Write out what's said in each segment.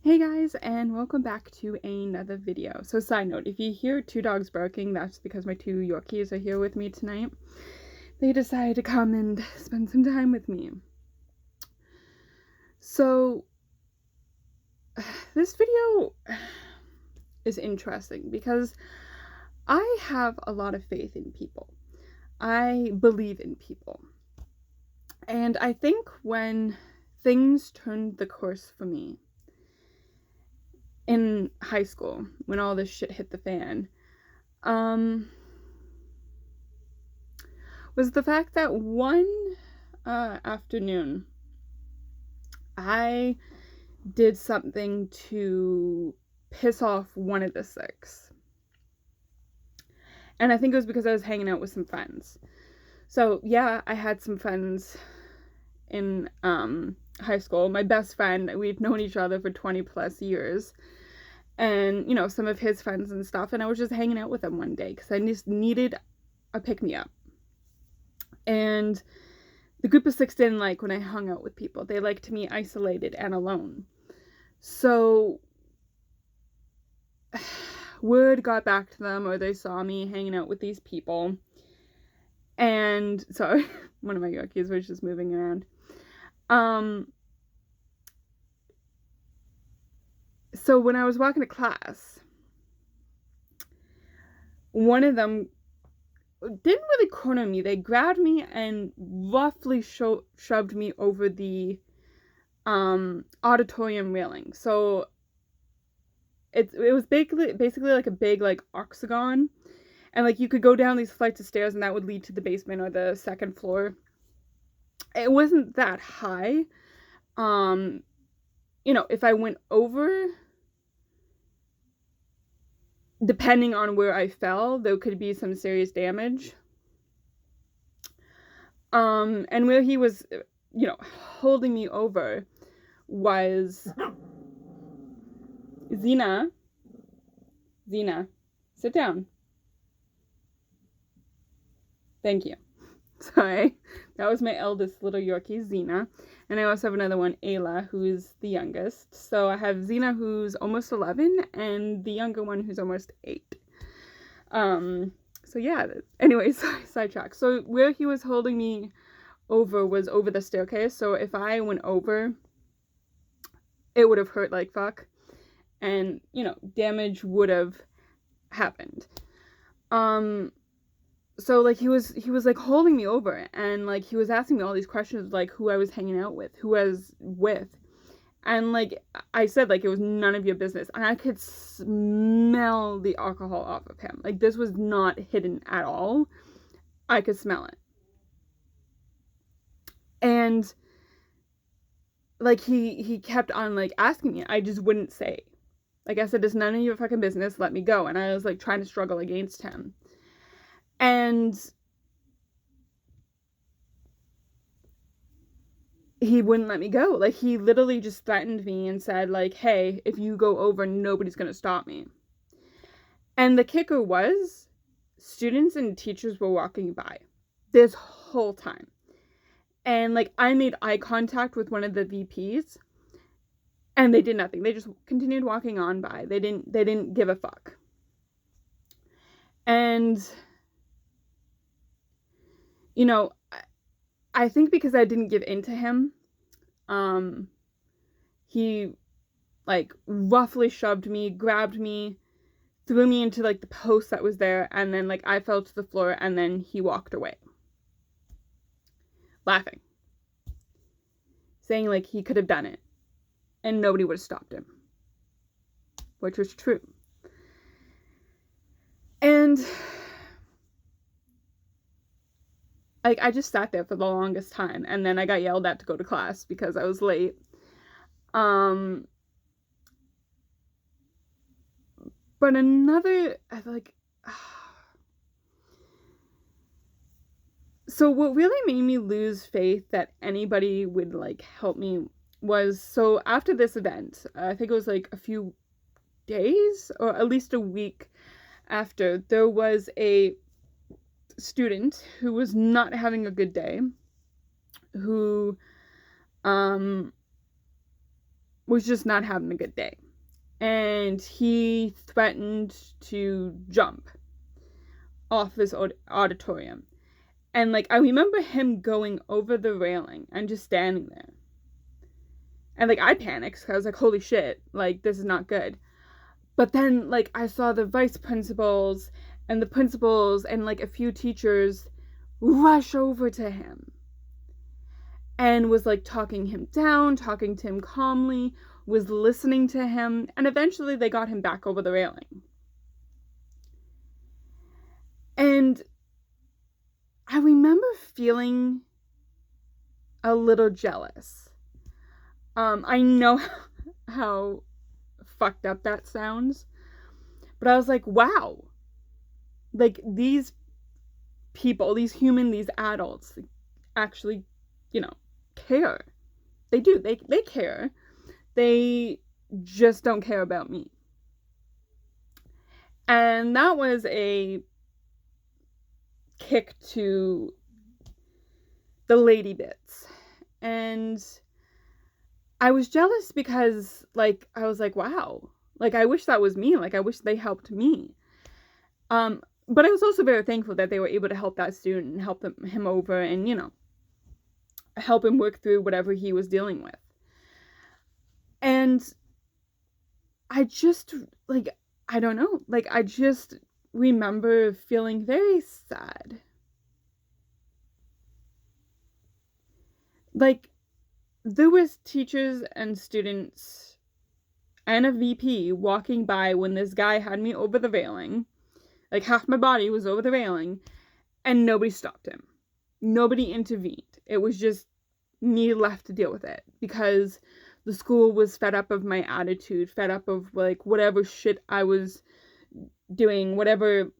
Hey guys, and welcome back to another video. So side note, if you hear two dogs barking, that's because my two Yorkies are here with me tonight. They decided to come and spend some time with me. So this video is interesting because I have a lot of faith in people. I believe in people. And I think when things turned the course for me in high school, when all this shit hit the fan, was the fact that one afternoon I did something to piss off one of the six. And I think it was because I was hanging out with some friends. So, yeah, I had some friends in high school. My best friend, we've known each other for 20 plus years. And, some of his friends and stuff. And I was just hanging out with them one day because I just needed a pick me up. And the group of six didn't like when I hung out with people. They liked me isolated and alone. So word got back to them, or they saw me hanging out with these people. And sorry, one of my Yorkies was just moving around. So when I was walking to class, one of them didn't really corner me. They grabbed me and roughly shoved me over the auditorium railing. So it was basically like a big like octagon, and like you could go down these flights of stairs and that would lead to the basement or the second floor. It wasn't that high. If I went over, depending on where I fell, there could be some serious damage. And where he was, holding me over was Zena, sit down. Thank you. Sorry. That was my eldest little Yorkie, Zena. And I also have another one, Ayla, who's the youngest. So I have Zena, who's almost 11, and the younger one, who's almost 8. So yeah, anyways, sidetrack. So where he was holding me over was over the staircase. So if I went over, it would have hurt like fuck. And, damage would have happened. So like he was like holding me over, and like he was asking me all these questions, like who I was hanging out with, who I was with. And like I said, like it was none of your business, and I could smell the alcohol off of him. Like this was not hidden at all. I could smell it. And like he kept on like asking me. I just wouldn't say. Like I said, it's none of your fucking business, let me go. And I was like trying to struggle against him. And he wouldn't let me go. Like he literally just threatened me and said like, hey, if you go over, nobody's gonna stop me. And the kicker was, students and teachers were walking by this whole time. And like I made eye contact with one of the VPs, and they did nothing. They just continued walking on by. They didn't give a fuck. And I think because I didn't give in to him, he like roughly shoved me, grabbed me, threw me into like the post that was there, and then like I fell to the floor, and then he walked away, laughing, saying like he could have done it and nobody would have stopped him, which was true. And like I just sat there for the longest time, and then I got yelled at to go to class because I was late. But another like so what really made me lose faith that anybody would like help me was, so after this event, I think it was like a few days or at least a week after, there was a student who was not having a good day, who was just not having a good day. And he threatened to jump off this auditorium. And, like, I remember him going over the railing and just standing there. And, like, I panicked because I was like, holy shit, like, this is not good. But then, like, I saw the vice principals and the principals and, like, a few teachers rush over to him and was, like, talking him down, talking to him calmly, was listening to him, and eventually they got him back over the railing. And I remember feeling a little jealous. I know how fucked up that sounds, but I was like, wow, like, these people, these adults actually, care. They do. They care. They just don't care about me. And that was a kick to the lady bits. And I was jealous because, like, I was like, wow, like, I wish that was me. Like, I wish they helped me. But I was also very thankful that they were able to help that student and help him over and, help him work through whatever he was dealing with. And I just, like, I don't know, like, I just remember feeling very sad. Like, there was teachers and students and a VP walking by when this guy had me over the railing. Like, half my body was over the railing, and nobody stopped him. Nobody intervened. It was just me left to deal with it, because the school was fed up of my attitude, fed up of, like, whatever shit I was doing, whatever,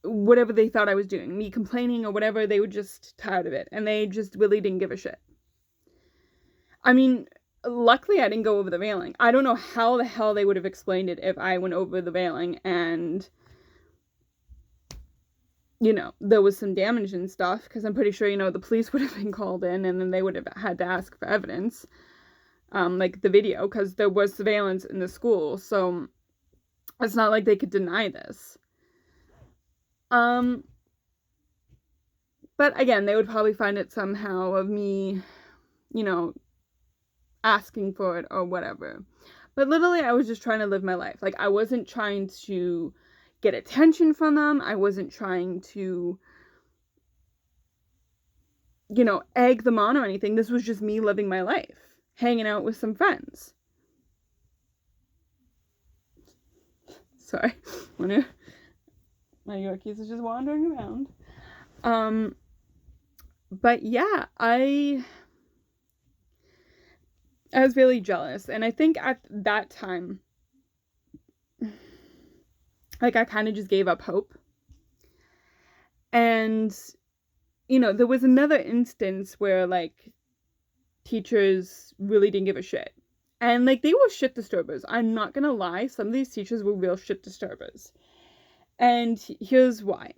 whatever they thought I was doing, me complaining or whatever, they were just tired of it, and they just really didn't give a shit. I mean, luckily I didn't go over the railing. I don't know how the hell they would have explained it if I went over the railing and, there was some damage and stuff, because I'm pretty sure, the police would have been called in, and then they would have had to ask for evidence, like the video, because there was surveillance in the school, so it's not like they could deny this. But again, they would probably find it somehow of me, asking for it or whatever. But literally, I was just trying to live my life. Like, I wasn't trying to get attention from them. I wasn't trying to, egg them on or anything. This was just me living my life, hanging out with some friends. Sorry, my Yorkies is just wandering around. But yeah, I was really jealous, and I think at that time, like, I kind of just gave up hope. And, there was another instance where, like, teachers really didn't give a shit. And, like, they were shit disturbers. I'm not gonna lie, some of these teachers were real shit disturbers. And here's why.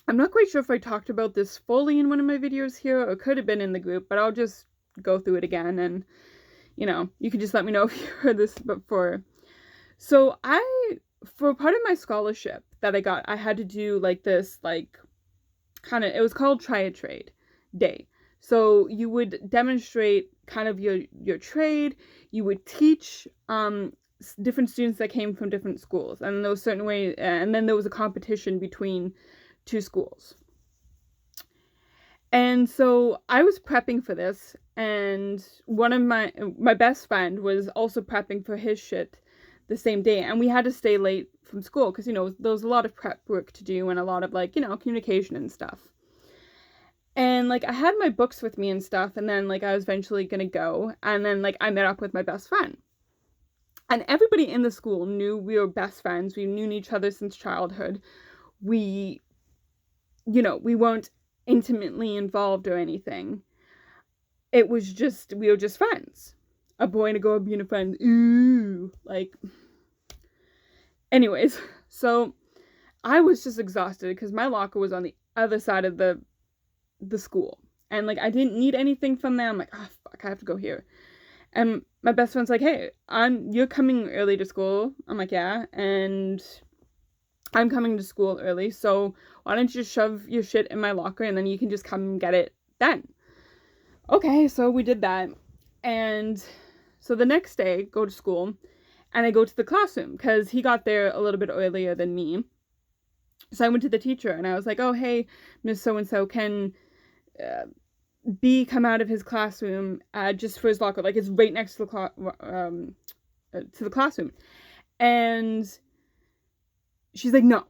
I'm not quite sure if I talked about this fully in one of my videos here, or could have been in the group, but I'll just go through it again, and, you can just let me know if you heard this before. So for part of my scholarship that I got, I had to do, like, this, like, it was called Try a Trade Day. So you would demonstrate kind of your trade, you would teach different students that came from different schools, and there was certain way, and then there was a competition between two schools. And so I was prepping for this, and one of my best friend was also prepping for his shit the same day, and we had to stay late from school because, there was a lot of prep work to do and a lot of, like, communication and stuff. And, like, I had my books with me and stuff, and then, like, I was eventually gonna go, and then, like, I met up with my best friend. And everybody in the school knew we were best friends. We knew each other since childhood. We weren't intimately involved or anything. It was just, we were just friends. A boy and a girl being a friend. Ooh. Like, anyways, so I was just exhausted because my locker was on the other side of the school. And, like, I didn't need anything from them. I'm like, oh, fuck, I have to go here. And my best friend's like, hey, you're coming early to school. I'm like, yeah. And I'm coming to school early, so why don't you just shove your shit in my locker and then you can just come and get it then. Okay, so we did that. And so the next day, go to school, and I go to the classroom because he got there a little bit earlier than me. So I went to the teacher and I was like, oh, hey, Miss So-and-so, can B come out of his classroom just for his locker? Like, it's right next to the classroom. And she's like, no,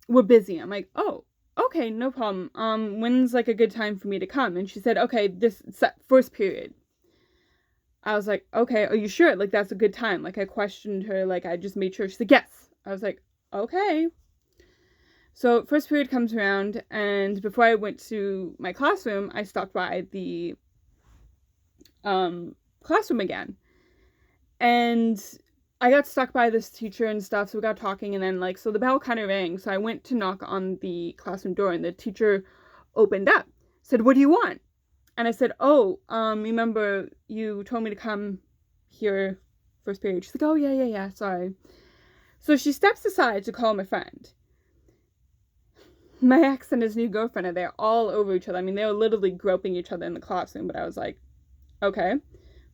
we're busy. I'm like, oh, okay, no problem. When's, like, a good time for me to come? And she said, okay, this first period. I was like, okay, are you sure? Like, that's a good time. Like, I questioned her. Like, I just made sure. She's like, yes. I was like, okay. So first period comes around, and before I went to my classroom, I stopped by the classroom again. And I got stuck by this teacher and stuff, so we got talking, and then, like, so the bell kind of rang, so I went to knock on the classroom door, and the teacher opened up, said, what do you want? And I said, oh, remember you told me to come here first period. She's like, oh, yeah, sorry. So she steps aside to call my friend. My ex and his new girlfriend are there all over each other. I mean, they were literally groping each other in the classroom, but I was like, okay,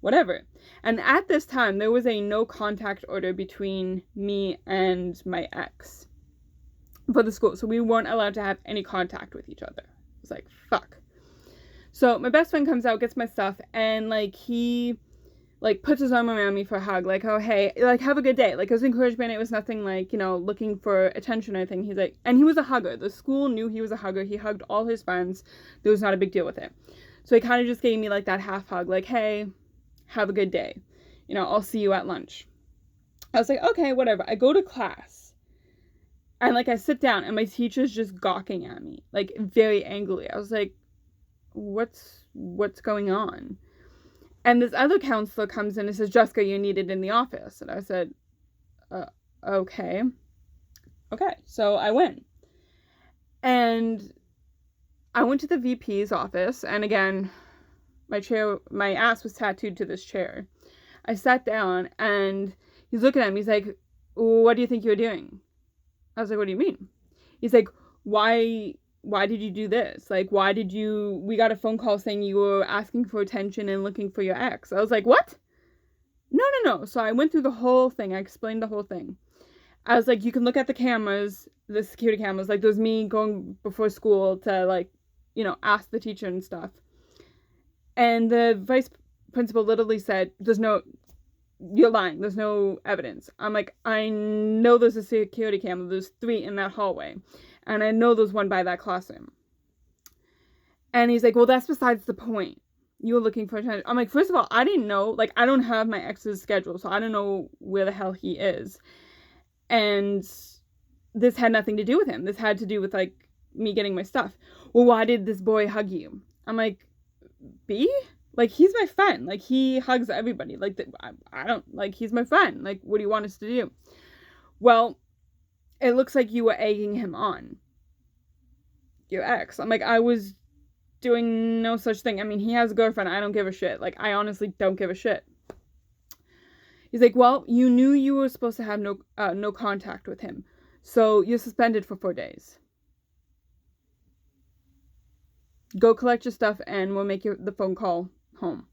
whatever. And at this time, there was a no contact order between me and my ex for the school. So we weren't allowed to have any contact with each other. I was like, fuck. So my best friend comes out, gets my stuff, and, like, he, like, puts his arm around me for a hug, like, oh, hey, like, have a good day. Like, it was encouragement. It was nothing, like, you know, looking for attention or anything. He's like, and he was a hugger. The school knew he was a hugger. He hugged all his friends. There was not a big deal with it. So he kind of just gave me, like, that half hug, like, hey, have a good day. You know, I'll see you at lunch. I was like, okay, whatever. I go to class. And, like, I sit down, and my teacher's just gawking at me, like, very angrily. I was like, what's going on? And this other counselor comes in and says, Jessica, you're needed in the office. And I said, okay. So I went. And I went to the VP's office. And again, my ass was tattooed to this chair. I sat down and he's looking at me. He's like, what do you think you're doing? I was like, what do you mean? He's like, why did you do this? Like, we got a phone call saying you were asking for attention and looking for your ex. I was like, what? No. So I went through the whole thing. I explained the whole thing. I was like, you can look at the cameras, the security cameras. Like, there's me going before school to, like, you know, ask the teacher and stuff. And the vice principal literally said, you're lying. There's no evidence. I'm like, I know there's a security camera. There's 3 in that hallway. And I know there's one by that classroom. And he's like, well, that's besides the point. You were looking for attention. I'm like, first of all, I didn't know. Like, I don't have my ex's schedule, so I don't know where the hell he is. And this had nothing to do with him. This had to do with, like, me getting my stuff. Well, why did this boy hug you? I'm like, B? Like, he's my friend. Like, he hugs everybody. Like, I don't, like, he's my friend. Like, what do you want us to do? Well, it looks like you were egging him on. Your ex. I'm like, I was doing no such thing. I mean, he has a girlfriend. I don't give a shit. Like, I honestly don't give a shit. He's like, well, you knew you were supposed to have no contact with him. So you're suspended for 4 days. Go collect your stuff and we'll make the phone call home.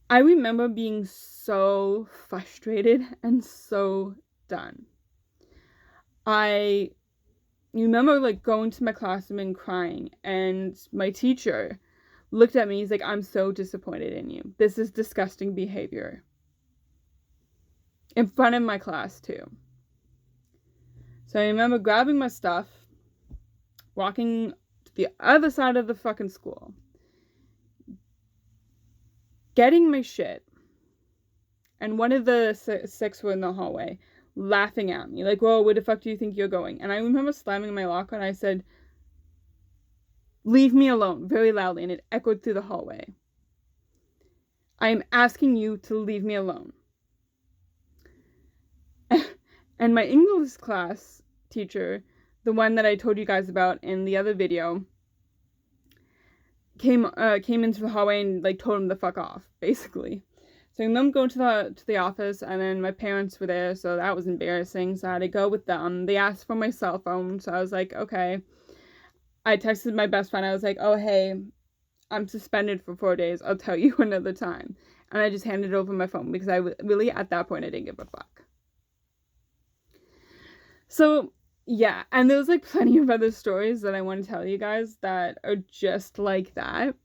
I remember being so frustrated and so done. I remember, like, going to my classroom and crying, and my teacher looked at me. He's like, I'm so disappointed in you. This is disgusting behavior. In front of my class, too. So I remember grabbing my stuff, walking to the other side of the fucking school, getting my shit, and one of the 6 were in the hallway laughing at me, like, whoa, where the fuck do you think you're going? And I remember slamming my locker, and I said, leave me alone, very loudly, and it echoed through the hallway. I am asking you to leave me alone. And my English class teacher, the one that I told you guys about in the other video, came into the hallway and like told him to fuck off, basically. So I remember going to the office, and then my parents were there, so that was embarrassing. So I had to go with them. They asked for my cell phone, so I was like, okay. I texted my best friend. I was like, oh hey, I'm suspended for 4 days. I'll tell you another time. And I just handed over my phone because I really, at that point, I didn't give a fuck. So yeah, and there's like plenty of other stories that I want to tell you guys that are just like that.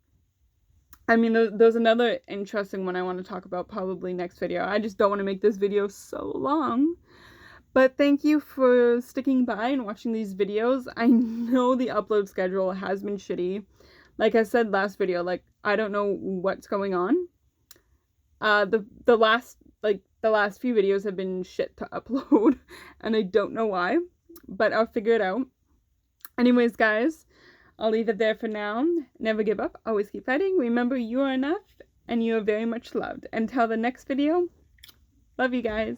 I mean, there's another interesting one I want to talk about probably next video. I just don't want to make this video so long. But thank you for sticking by and watching these videos. I know the upload schedule has been shitty. Like I said last video, like, I don't know what's going on. The last few videos have been shit to upload, and I don't know why, but I'll figure it out. Anyways, guys, I'll leave it there for now. Never give up. Always keep fighting. Remember, you are enough, and you are very much loved. Until the next video, love you guys.